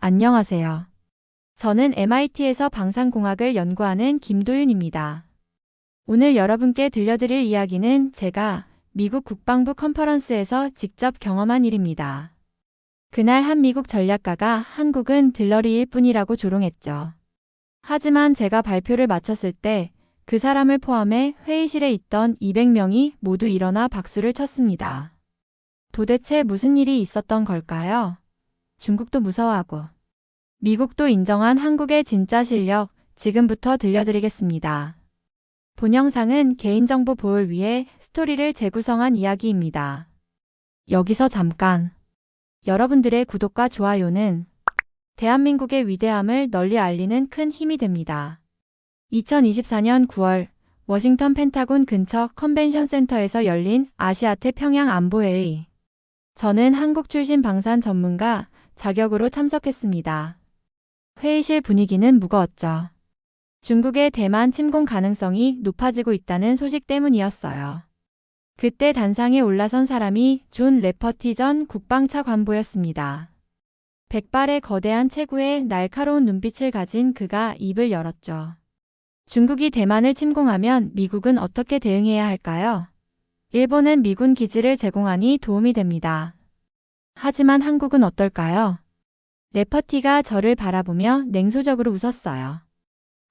안녕하세요. 저는 MIT에서 방산공학을 연구하는 김도윤입니다. 오늘 여러분께 들려드릴 이야기는 제가 미국 국방부 컨퍼런스에서 직접 경험한 일입니다. 그날 한 미국 전략가가 한국은 들러리일 뿐이라고 조롱했죠. 하지만 제가 발표를 마쳤을 때 그 사람을 포함해 회의실에 있던 200명이 모두 일어나 박수를 쳤습니다. 도대체 무슨 일이 있었던 걸까요? 중국도 무서워하고 미국도 인정한 한국의 진짜 실력, 지금부터 들려드리겠습니다. 본 영상은 개인정보 보호를 위해 스토리를 재구성한 이야기입니다. 여기서 잠깐. 여러분들의 구독과 좋아요는 대한민국의 위대함을 널리 알리는 큰 힘이 됩니다. 2024년 9월 워싱턴 펜타곤 근처 컨벤션 센터에서 열린 아시아태평양 안보회의. 저는 한국 출신 방산 전문가 자격으로 참석했습니다. 회의실 분위기는 무거웠죠. 중국의 대만 침공 가능성이 높아지고 있다는 소식 때문이었어요. 그때 단상에 올라선 사람이 존 레퍼티 전 국방차관보였습니다. 백발의 거대한 체구에 날카로운 눈빛을 가진 그가 입을 열었죠. 중국이 대만을 침공하면 미국은 어떻게 대응해야 할까요? 일본은 미군 기지를 제공하니 도움이 됩니다. 하지만 한국은 어떨까요? 레퍼티가 저를 바라보며 냉소적으로 웃었어요.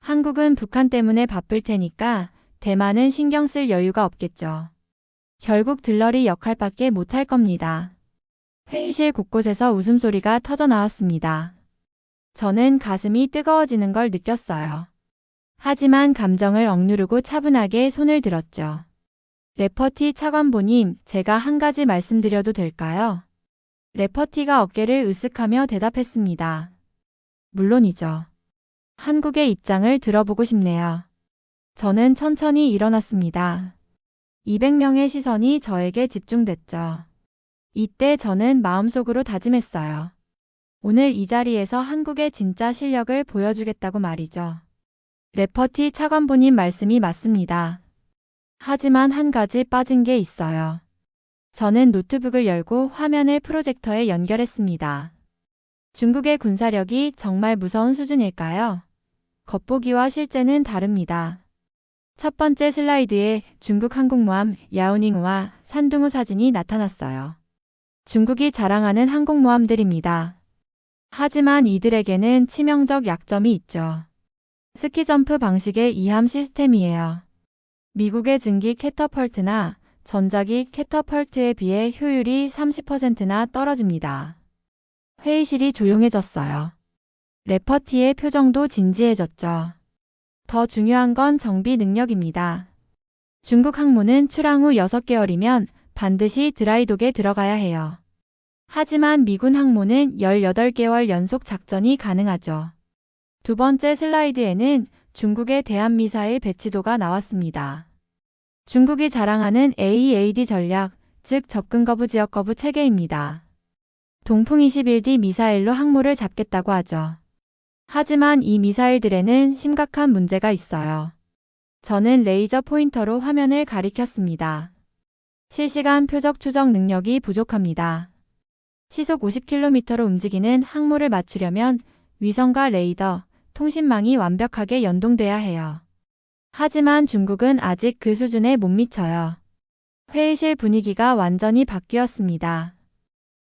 한국은 북한 때문에 바쁠 테니까 대만은 신경 쓸 여유가 없겠죠. 결국 들러리 역할밖에 못할 겁니다. 회의실 곳곳에서 웃음소리가 터져 나왔습니다. 저는 가슴이 뜨거워지는 걸 느꼈어요. 하지만 감정을 억누르고 차분하게 손을 들었죠. 레퍼티 차관보님, 제가 한 가지 말씀드려도 될까요? 레퍼티가 어깨를 으쓱하며 대답했습니다. 물론이죠. 한국의 입장을 들어보고 싶네요. 저는 천천히 일어났습니다. 200명의 시선이 저에게 집중됐죠. 이때 저는 마음속으로 다짐했어요. 오늘 이 자리에서 한국의 진짜 실력을 보여주겠다고 말이죠. 레퍼티 차관보님 말씀이 맞습니다. 하지만 한 가지 빠진 게 있어요. 저는 노트북을 열고 화면을 프로젝터에 연결했습니다. 중국의 군사력이 정말 무서운 수준일까요? 겉보기와 실제는 다릅니다. 첫 번째 슬라이드에 중국 항공모함 야오닝우와 산둥우 사진이 나타났어요. 중국이 자랑하는 항공모함들입니다. 하지만 이들에게는 치명적 약점이 있죠. 스키점프 방식의 이함 시스템이에요. 미국의 증기 캐터펄트나 전자기 캐터펄트에 비해 효율이 30%나 떨어집니다. 회의실이 조용해졌어요. 레퍼티의 표정도 진지해졌죠. 더 중요한 건 정비 능력입니다. 중국 항모는 출항 후 6개월이면 반드시 드라이독에 들어가야 해요. 하지만 미군 항모는 18개월 연속 작전이 가능하죠. 두 번째 슬라이드에는 중국의 대한미사일 배치도가 나왔습니다. 중국이 자랑하는 AEAD 전략, 즉 접근 거부 지역 거부 체계입니다. 동풍 21D 미사일로 항모를 잡겠다고 하죠. 하지만 이 미사일들에는 심각한 문제가 있어요. 저는 레이저 포인터로 화면을 가리켰습니다. 실시간 표적 추적 능력이 부족합니다. 시속 50km로 움직이는 항모를 맞추려면 위성과 레이더, 통신망이 완벽하게 연동돼야 해요. 하지만 중국은 아직 그 수준에 못 미쳐요. 회의실 분위기가 완전히 바뀌었습니다.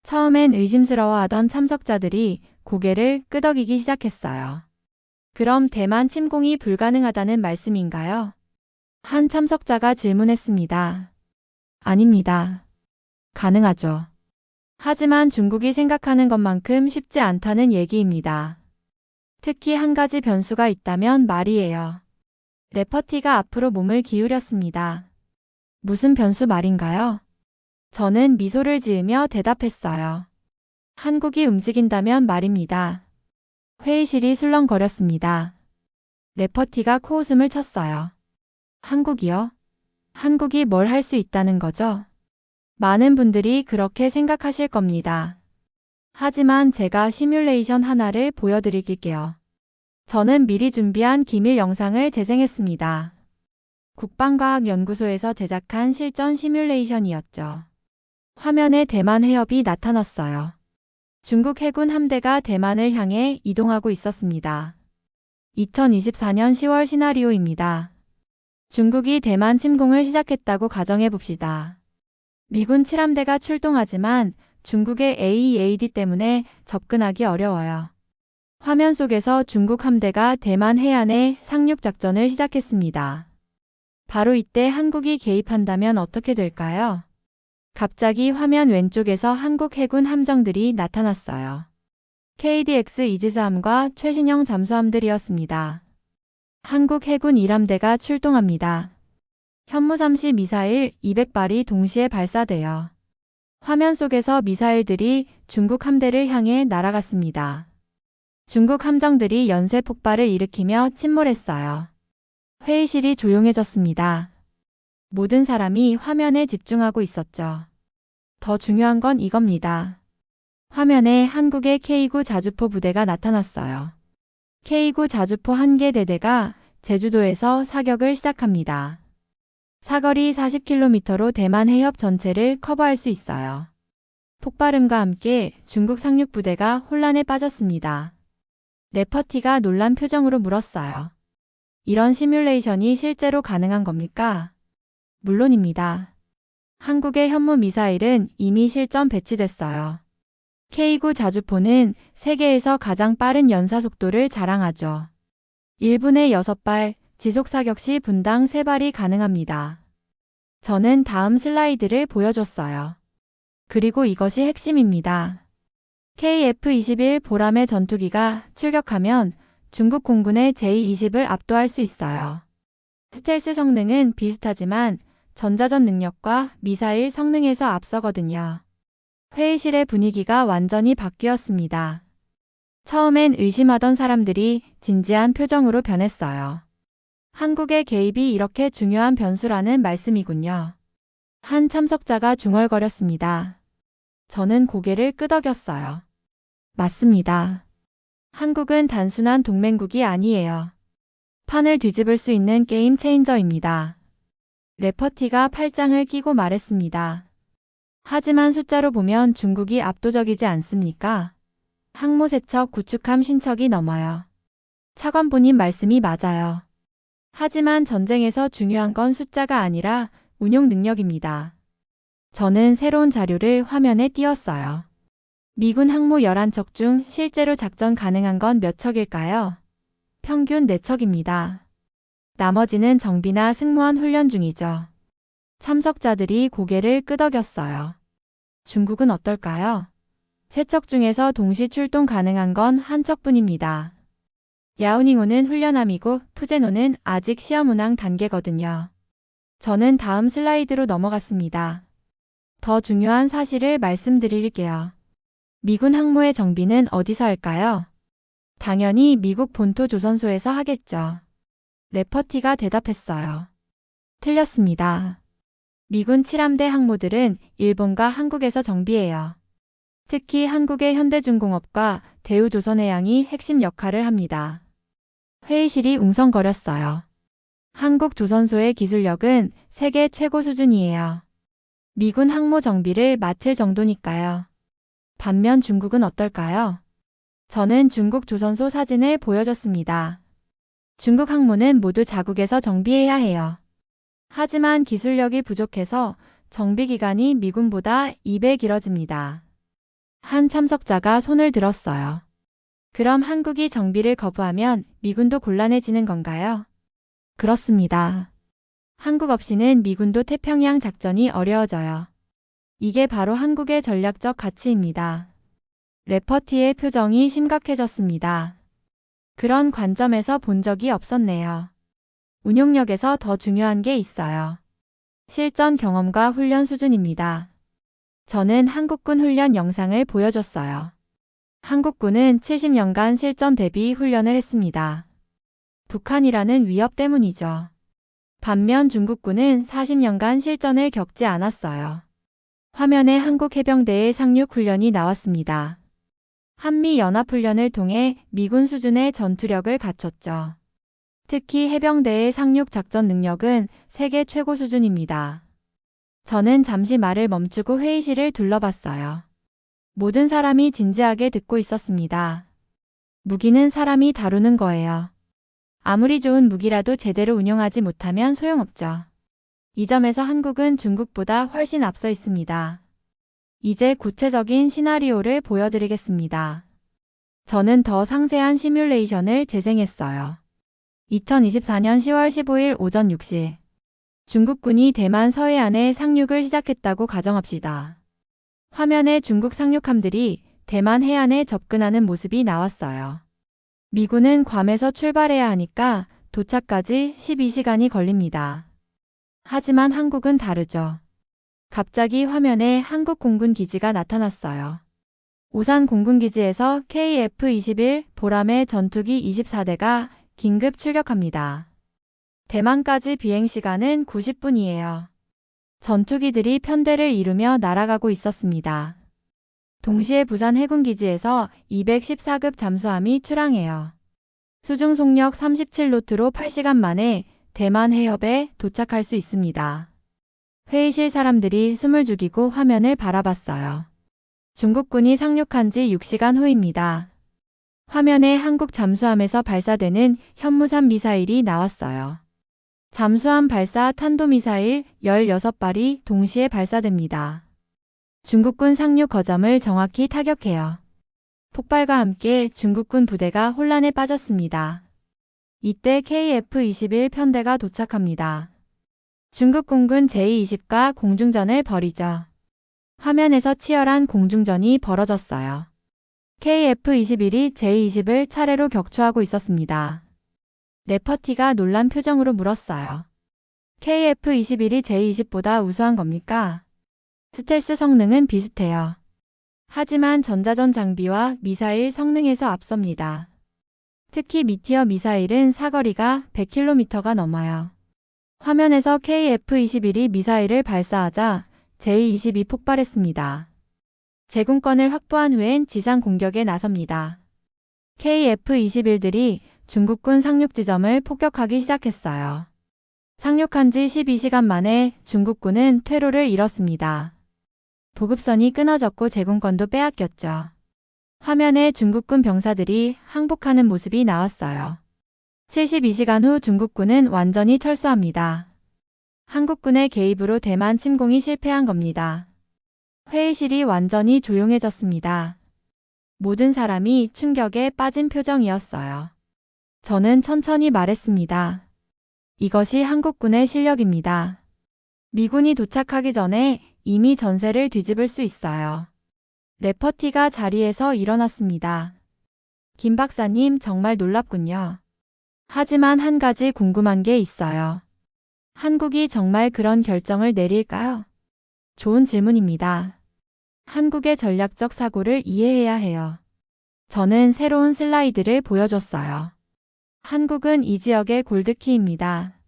처음엔 의심스러워하던 참석자들이 고개를 끄덕이기 시작했어요. 그럼 대만 침공이 불가능하다는 말씀인가요? 한 참석자가 질문했습니다. 아닙니다. 가능하죠. 하지만 중국이 생각하는 것만큼 쉽지 않다는 얘기입니다. 특히 한 가지 변수가 있다면 말이에요. 레퍼티가 앞으로 몸을 기울였습니다. 무슨 변수 말인가요? 저는 미소를 지으며 대답했어요. 한국이 움직인다면 말입니다. 회의실이 술렁거렸습니다. 레퍼티가 코웃음을 쳤어요. 한국이요? 한국이 뭘 할 수 있다는 거죠? 많은 분들이 그렇게 생각하실 겁니다. 하지만 제가 시뮬레이션 하나를 보여드릴게요. 저는 미리 준비한 기밀 영상을 재생했습니다. 국방과학연구소에서 제작한 실전 시뮬레이션이었죠. 화면에 대만 해협이 나타났어요. 중국 해군 함대가 대만을 향해 이동하고 있었습니다. 2024년 10월 시나리오입니다. 중국이 대만 침공을 시작했다고 가정해 봅시다. 미군 7함대가 출동하지만 중국의 AEAD 때문에 접근하기 어려워요. 화면 속에서 중국 함대가 대만 해안에 상륙 작전을 시작했습니다. 바로 이때 한국이 개입한다면 어떻게 될까요? 갑자기 화면 왼쪽에서 한국 해군 함정들이 나타났어요. KDX 이지스함과 최신형 잠수함들이었습니다. 한국 해군 1함대가 출동합니다. 현무3시 미사일 200발이 동시에 발사되어 화면 속에서 미사일들이 중국 함대를 향해 날아갔습니다. 중국 함정들이 연쇄 폭발을 일으키며 침몰했어요. 회의실이 조용해졌습니다. 모든 사람이 화면에 집중하고 있었죠. 더 중요한 건 이겁니다. 화면에 한국의 K9 자주포 부대가 나타났어요. K9 자주포 1개 대대가 제주도에서 사격을 시작합니다. 사거리 40km로 대만 해협 전체를 커버할 수 있어요. 폭발음과 함께 중국 상륙부대가 혼란에 빠졌습니다. 레퍼티가 놀란 표정으로 물었어요. 이런 시뮬레이션이 실제로 가능한 겁니까? 물론입니다. 한국의 현무 미사일은 이미 실전 배치됐어요. K9 자주포는 세계에서 가장 빠른 연사 속도를 자랑하죠. 1분에 6발, 지속 사격 시 분당 3발이 가능합니다. 저는 다음 슬라이드를 보여줬어요. 그리고 이것이 핵심입니다. KF-21 보람의 전투기가 출격하면 중국 공군의 J-20을 압도할 수 있어요. 스텔스 성능은 비슷하지만 전자전 능력과 미사일 성능에서 앞서거든요. 회의실의 분위기가 완전히 바뀌었습니다. 처음엔 의심하던 사람들이 진지한 표정으로 변했어요. 한국의 개입이 이렇게 중요한 변수라는 말씀이군요. 한 참석자가 중얼거렸습니다. 저는 고개를 끄덕였어요. 맞습니다. 한국은 단순한 동맹국이 아니에요. 판을 뒤집을 수 있는 게임 체인저입니다. 레퍼티가 팔짱을 끼고 말했습니다. 하지만 숫자로 보면 중국이 압도적이지 않습니까? 항모 세척 구축함 신척이 넘어요. 차관보님 말씀이 맞아요. 하지만 전쟁에서 중요한 건 숫자가 아니라 운용 능력입니다. 저는 새로운 자료를 화면에 띄웠어요. 미군 항모 11척 중 실제로 작전 가능한 건 몇 척일까요? 평균 4척입니다. 나머지는 정비나 승무원 훈련 중이죠. 참석자들이 고개를 끄덕였어요. 중국은 어떨까요? 3척 중에서 동시 출동 가능한 건 1척뿐입니다. 야오닝호는 훈련함이고 푸제노는 아직 시험 운항 단계거든요. 저는 다음 슬라이드로 넘어갔습니다. 더 중요한 사실을 말씀드릴게요. 미군 항모의 정비는 어디서 할까요? 당연히 미국 본토 조선소에서 하겠죠. 레퍼티가 대답했어요. 틀렸습니다. 미군 7함대 항모들은 일본과 한국에서 정비해요. 특히 한국의 현대중공업과 대우조선해양이 핵심 역할을 합니다. 회의실이 웅성거렸어요. 한국 조선소의 기술력은 세계 최고 수준이에요. 미군 항모 정비를 맡을 정도니까요. 반면 중국은 어떨까요? 저는 중국 조선소 사진을 보여줬습니다. 중국 항모는 모두 자국에서 정비해야 해요. 하지만 기술력이 부족해서 정비 기간이 미군보다 2배 길어집니다. 한 참석자가 손을 들었어요. 그럼 한국이 정비를 거부하면 미군도 곤란해지는 건가요? 그렇습니다. 한국 없이는 미군도 태평양 작전이 어려워져요. 이게 바로 한국의 전략적 가치입니다. 레퍼티의 표정이 심각해졌습니다. 그런 관점에서 본 적이 없었네요. 운용력에서 더 중요한 게 있어요. 실전 경험과 훈련 수준입니다. 저는 한국군 훈련 영상을 보여줬어요. 한국군은 70년간 실전 대비 훈련을 했습니다. 북한이라는 위협 때문이죠. 반면 중국군은 40년간 실전을 겪지 않았어요. 화면에 한국 해병대의 상륙 훈련이 나왔습니다. 한미 연합훈련을 통해 미군 수준의 전투력을 갖췄죠. 특히 해병대의 상륙 작전 능력은 세계 최고 수준입니다. 저는 잠시 말을 멈추고 회의실을 둘러봤어요. 모든 사람이 진지하게 듣고 있었습니다. 무기는 사람이 다루는 거예요. 아무리 좋은 무기라도 제대로 운용하지 못하면 소용없죠. 이 점에서 한국은 중국보다 훨씬 앞서 있습니다. 이제 구체적인 시나리오를 보여드리겠습니다. 저는 더 상세한 시뮬레이션을 재생했어요. 2024년 10월 15일 오전 6시. 중국군이 대만 서해안에 상륙을 시작했다고 가정합시다. 화면에 중국 상륙함들이 대만 해안에 접근하는 모습이 나왔어요. 미군은 괌에서 출발해야 하니까 도착까지 12시간이 걸립니다. 하지만 한국은 다르죠. 갑자기 화면에 한국 공군 기지가 나타났어요. 오산 공군기지에서 KF-21 보람의 전투기 24대가 긴급 출격합니다. 대만까지 비행시간은 90분이에요. 전투기들이 편대를 이루며 날아가고 있었습니다. 동시에 부산 해군기지에서 214급 잠수함이 출항해요. 수중 속력 37노트로 8시간 만에 대만 해협에 도착할 수 있습니다. 회의실 사람들이 숨을 죽이고 화면을 바라봤어요. 중국군이 상륙한 지 6시간 후입니다. 화면에 한국 잠수함에서 발사되는 현무삼 미사일이 나왔어요. 잠수함 발사 탄도미사일 16발이 동시에 발사됩니다. 중국군 상륙 거점을 정확히 타격해요. 폭발과 함께 중국군 부대가 혼란에 빠졌습니다. 이때 KF-21 편대가 도착합니다. 중국 공군 제-20과 공중전을 벌이죠. 화면에서 치열한 공중전이 벌어졌어요. KF-21이 제-20을 차례로 격추하고 있었습니다. 레퍼티가 놀란 표정으로 물었어요. KF-21이 제-20보다 우수한 겁니까? 스텔스 성능은 비슷해요. 하지만 전자전 장비와 미사일 성능에서 앞섭니다. 특히 미티어 미사일은 사거리가 100km가 넘어요. 화면에서 KF-21이 미사일을 발사하자 제-22 폭발했습니다. 제공권을 확보한 후엔 지상 공격에 나섭니다. KF-21들이 중국군 상륙 지점을 폭격하기 시작했어요. 상륙한 지 12시간 만에 중국군은 퇴로를 잃었습니다. 보급선이 끊어졌고 제공권도 빼앗겼죠. 화면에 중국군 병사들이 항복하는 모습이 나왔어요. 72시간 후 중국군은 완전히 철수합니다. 한국군의 개입으로 대만 침공이 실패한 겁니다. 회의실이 완전히 조용해졌습니다. 모든 사람이 충격에 빠진 표정이었어요. 저는 천천히 말했습니다. 이것이 한국군의 실력입니다. 미군이 도착하기 전에 이미 전세를 뒤집을 수 있어요. 레퍼티가 자리에서 일어났습니다. 김 박사님 정말 놀랍군요. 하지만 한 가지 궁금한 게 있어요. 한국이 정말 그런 결정을 내릴까요? 좋은 질문입니다. 한국의 전략적 사고를 이해해야 해요. 저는 새로운 슬라이드를 보여줬어요. 한국은 이 지역의 골드키입니다.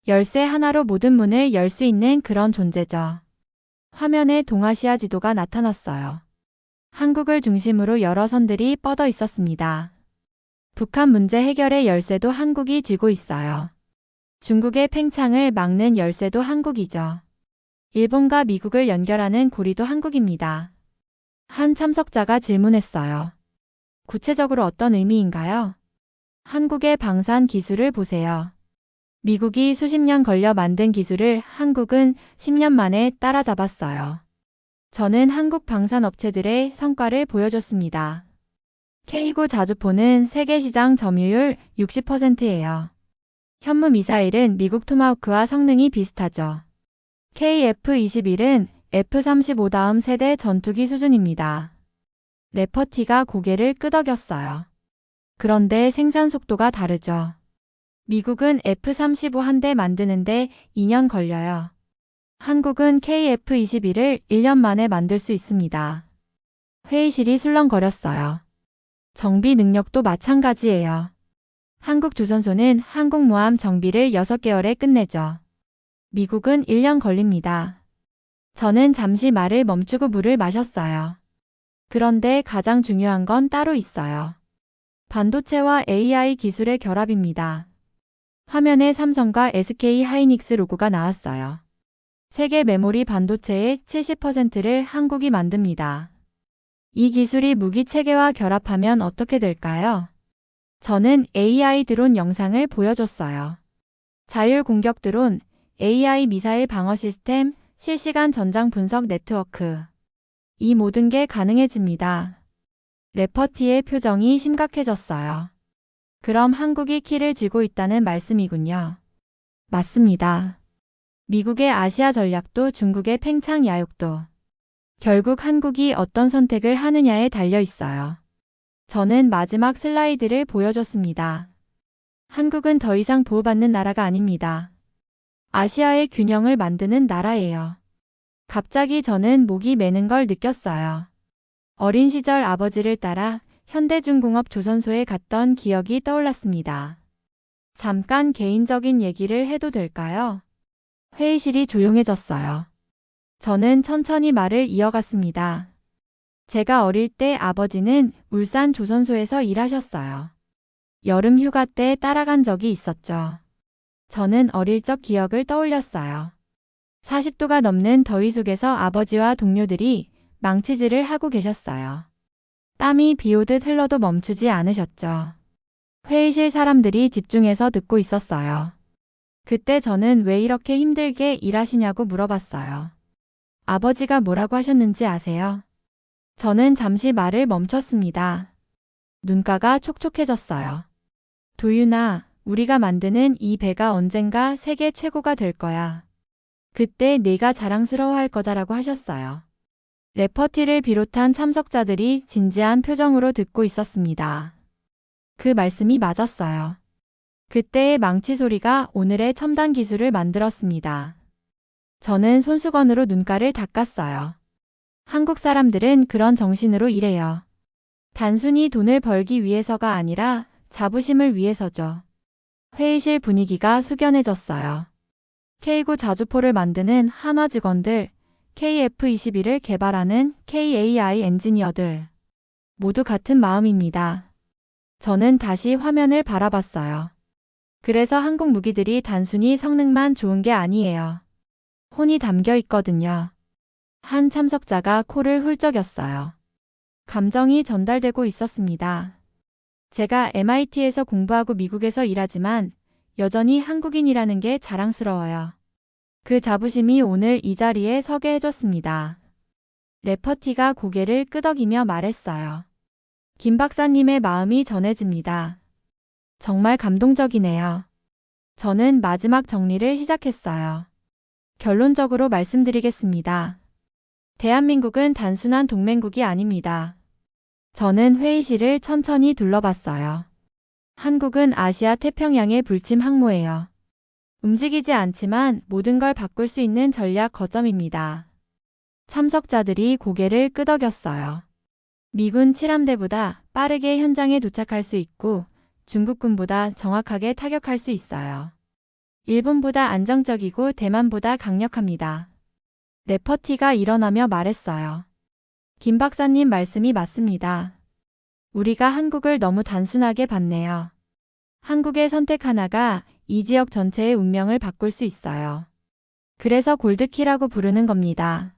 열쇠 하나로 모든 문을 열 수 있는 그런 존재죠. 화면에 동아시아 지도가 나타났어요. 한국을 중심으로 여러 선들이 뻗어 있었습니다. 북한 문제 해결의 열쇠도 한국이 쥐고 있어요. 중국의 팽창을 막는 열쇠도 한국이죠. 일본과 미국을 연결하는 고리도 한국입니다. 한 참석자가 질문했어요. 구체적으로 어떤 의미인가요? 한국의 방산 기술을 보세요. 미국이 수십 년 걸려 만든 기술을 한국은 10년 만에 따라잡았어요. 저는 한국 방산업체들의 성과를 보여줬습니다. K9 자주포는 세계 시장 점유율 60%예요. 현무 미사일은 미국 토마호크와 성능이 비슷하죠. KF-21은 F-35 다음 세대 전투기 수준입니다. 레퍼티가 고개를 끄덕였어요. 그런데 생산 속도가 다르죠. 미국은 F-35 한 대 만드는데 2년 걸려요. 한국은 KF-21을 1년 만에 만들 수 있습니다. 회의실이 술렁거렸어요. 정비 능력도 마찬가지예요. 한국 조선소는 항공모함 정비를 6개월에 끝내죠. 미국은 1년 걸립니다. 저는 잠시 말을 멈추고 물을 마셨어요. 그런데 가장 중요한 건 따로 있어요. 반도체와 AI 기술의 결합입니다. 화면에 삼성과 SK 하이닉스 로고가 나왔어요. 세계 메모리 반도체의 70%를 한국이 만듭니다. 이 기술이 무기 체계와 결합하면 어떻게 될까요? 저는 AI 드론 영상을 보여줬어요. 자율 공격 드론, AI 미사일 방어 시스템, 실시간 전장 분석 네트워크. 이 모든 게 가능해집니다. 레퍼티의 표정이 심각해졌어요. 그럼 한국이 키를 쥐고 있다는 말씀이군요. 맞습니다. 미국의 아시아 전략도 중국의 팽창 야욕도. 결국 한국이 어떤 선택을 하느냐에 달려 있어요. 저는 마지막 슬라이드를 보여줬습니다. 한국은 더 이상 보호받는 나라가 아닙니다. 아시아의 균형을 만드는 나라예요. 갑자기 저는 목이 메는 걸 느꼈어요. 어린 시절 아버지를 따라 현대중공업 조선소에 갔던 기억이 떠올랐습니다. 잠깐 개인적인 얘기를 해도 될까요? 회의실이 조용해졌어요. 저는 천천히 말을 이어갔습니다. 제가 어릴 때 아버지는 울산 조선소에서 일하셨어요. 여름 휴가 때 따라간 적이 있었죠. 저는 어릴 적 기억을 떠올렸어요. 40도가 넘는 더위 속에서 아버지와 동료들이 망치질을 하고 계셨어요. 땀이 비 오듯 흘러도 멈추지 않으셨죠. 회의실 사람들이 집중해서 듣고 있었어요. 그때 저는 왜 이렇게 힘들게 일하시냐고 물어봤어요. 아버지가 뭐라고 하셨는지 아세요? 저는 잠시 말을 멈췄습니다. 눈가가 촉촉해졌어요. 도윤아, 우리가 만드는 이 배가 언젠가 세계 최고가 될 거야. 그때 네가 자랑스러워할 거다라고 하셨어요. 레퍼티를 비롯한 참석자들이 진지한 표정으로 듣고 있었습니다. 그 말씀이 맞았어요. 그때의 망치 소리가 오늘의 첨단 기술을 만들었습니다. 저는 손수건으로 눈가를 닦았어요. 한국 사람들은 그런 정신으로 일해요. 단순히 돈을 벌기 위해서가 아니라 자부심을 위해서죠. 회의실 분위기가 숙연해졌어요. K9 자주포를 만드는 한화 직원들, KF-21을 개발하는 KAI 엔지니어들. 모두 같은 마음입니다. 저는 다시 화면을 바라봤어요. 그래서 한국 무기들이 단순히 성능만 좋은 게 아니에요. 혼이 담겨 있거든요. 한 참석자가 코를 훌쩍였어요. 감정이 전달되고 있었습니다. 제가 MIT에서 공부하고 미국에서 일하지만 여전히 한국인이라는 게 자랑스러워요. 그 자부심이 오늘 이 자리에 서게 해줬습니다. 레퍼티가 고개를 끄덕이며 말했어요. 김 박사님의 마음이 전해집니다. 정말 감동적이네요. 저는 마지막 정리를 시작했어요. 결론적으로 말씀드리겠습니다. 대한민국은 단순한 동맹국이 아닙니다. 저는 회의실을 천천히 둘러봤어요. 한국은 아시아 태평양의 불침 항모예요. 움직이지 않지만 모든 걸 바꿀 수 있는 전략 거점입니다. 참석자들이 고개를 끄덕였어요. 미군 7함대보다 빠르게 현장에 도착할 수 있고 중국군보다 정확하게 타격할 수 있어요. 일본보다 안정적이고 대만보다 강력합니다. 레퍼티가 일어나며 말했어요. 김 박사님 말씀이 맞습니다. 우리가 한국을 너무 단순하게 봤네요. 한국의 선택 하나가 이 지역 전체의 운명을 바꿀 수 있어요. 그래서 골드키라고 부르는 겁니다.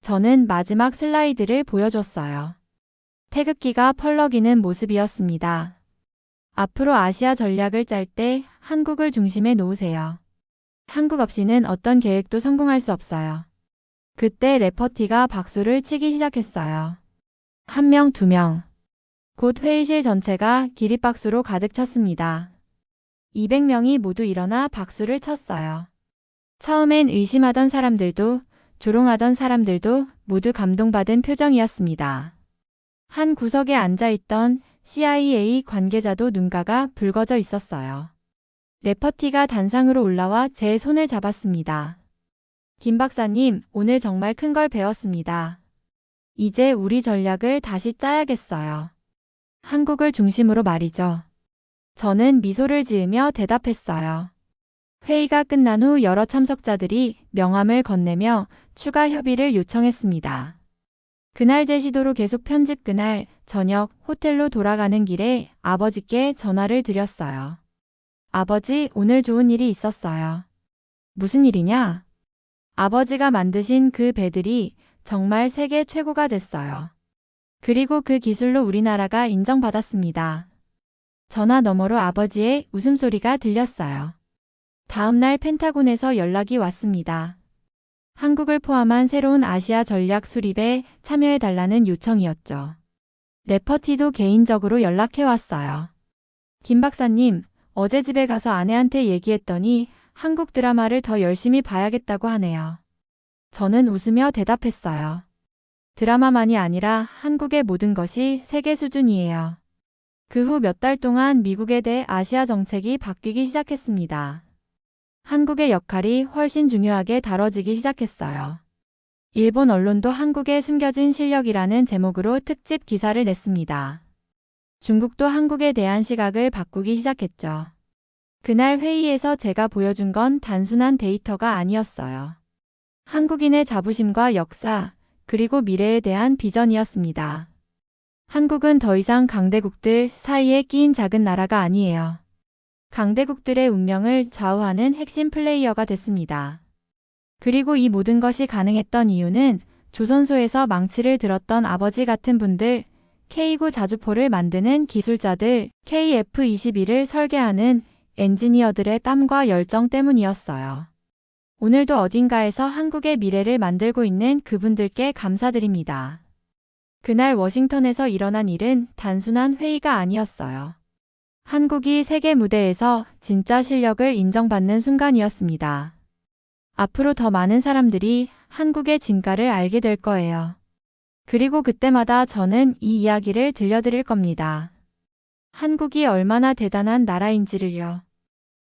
저는 마지막 슬라이드를 보여줬어요. 태극기가 펄럭이는 모습이었습니다. 앞으로 아시아 전략을 짤 때 한국을 중심에 놓으세요. 한국 없이는 어떤 계획도 성공할 수 없어요. 그때 레퍼티가 박수를 치기 시작했어요. 한 명, 두 명. 곧 회의실 전체가 기립박수로 가득 찼습니다. 200명이 모두 일어나 박수를 쳤어요. 처음엔 의심하던 사람들도 조롱하던 사람들도 모두 감동받은 표정이었습니다. 한 구석에 앉아있던 CIA 관계자도 눈가가 붉어져 있었어요. 레퍼티가 단상으로 올라와 제 손을 잡았습니다. 김 박사님, 오늘 정말 큰 걸 배웠습니다. 이제 우리 전략을 다시 짜야겠어요. 한국을 중심으로 말이죠. 저는 미소를 지으며 대답했어요. 회의가 끝난 후 여러 참석자들이 명함을 건네며 추가 협의를 요청했습니다. 그날 제시도로 계속 편집 그날 저녁 호텔로 돌아가는 길에 아버지께 전화를 드렸어요. 아버지, 오늘 좋은 일이 있었어요. 무슨 일이냐? 아버지가 만드신 그 배들이 정말 세계 최고가 됐어요. 그리고 그 기술로 우리나라가 인정받았습니다. 전화 너머로 아버지의 웃음소리가 들렸어요. 다음 날 펜타곤에서 연락이 왔습니다. 한국을 포함한 새로운 아시아 전략 수립에 참여해달라는 요청이었죠. 레퍼티도 개인적으로 연락해왔어요. 김 박사님, 어제 집에 가서 아내한테 얘기했더니 한국 드라마를 더 열심히 봐야겠다고 하네요. 저는 웃으며 대답했어요. 드라마만이 아니라 한국의 모든 것이 세계 수준이에요. 그 후 몇 달 동안 미국에 대해 아시아 정책이 바뀌기 시작했습니다. 한국의 역할이 훨씬 중요하게 다뤄지기 시작했어요. 일본 언론도 한국의 숨겨진 실력이라는 제목으로 특집 기사를 냈습니다. 중국도 한국에 대한 시각을 바꾸기 시작했죠. 그날 회의에서 제가 보여준 건 단순한 데이터가 아니었어요. 한국인의 자부심과 역사, 그리고 미래에 대한 비전이었습니다. 한국은 더 이상 강대국들 사이에 끼인 작은 나라가 아니에요. 강대국들의 운명을 좌우하는 핵심 플레이어가 됐습니다. 그리고 이 모든 것이 가능했던 이유는 조선소에서 망치를 들었던 아버지 같은 분들, K9 자주포를 만드는 기술자들, KF-21을 설계하는 엔지니어들의 땀과 열정 때문이었어요. 오늘도 어딘가에서 한국의 미래를 만들고 있는 그분들께 감사드립니다. 그날 워싱턴에서 일어난 일은 단순한 회의가 아니었어요. 한국이 세계 무대에서 진짜 실력을 인정받는 순간이었습니다. 앞으로 더 많은 사람들이 한국의 진가를 알게 될 거예요. 그리고 그때마다 저는 이 이야기를 들려드릴 겁니다. 한국이 얼마나 대단한 나라인지를요.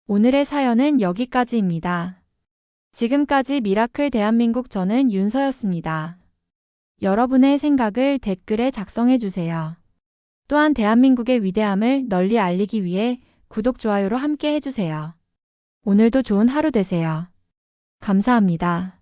오늘의 사연은 여기까지입니다. 지금까지 미라클 대한민국 저는 윤서였습니다. 여러분의 생각을 댓글에 작성해 주세요. 또한 대한민국의 위대함을 널리 알리기 위해 구독, 좋아요로 함께 해주세요. 오늘도 좋은 하루 되세요. 감사합니다.